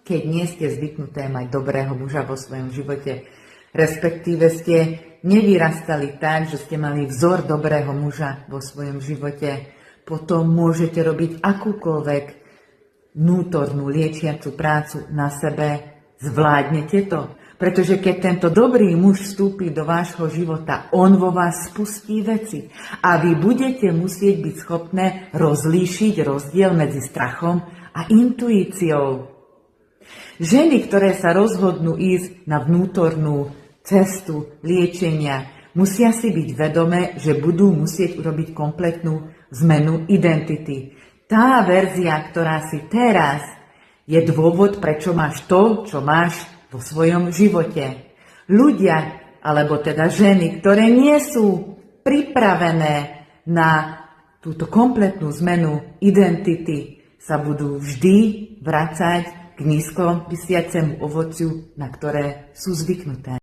keď nie ste zvyknuté mať dobrého muža vo svojom živote, respektíve ste nevyrastali tak, že ste mali vzor dobrého muža vo svojom živote, potom môžete robiť akúkoľvek vnútornú liečiacu prácu na sebe, zvládnete to. Pretože keď tento dobrý muž vstúpi do vášho života, on vo vás spustí veci a vy budete musieť byť schopné rozlíšiť rozdiel medzi strachom a intuíciou. Ženy, ktoré sa rozhodnú ísť na vnútornú cestu liečenia, musia si byť vedomé, že budú musieť urobiť kompletnú zmenu identity. Tá verzia, ktorá si teraz, je dôvod, prečo máš to, čo máš vo svojom živote. Ľudia, alebo teda ženy, ktoré nie sú pripravené na túto kompletnú zmenu identity, sa budú vždy vracať k nízko visiacemu ovociu, na ktoré sú zvyknuté.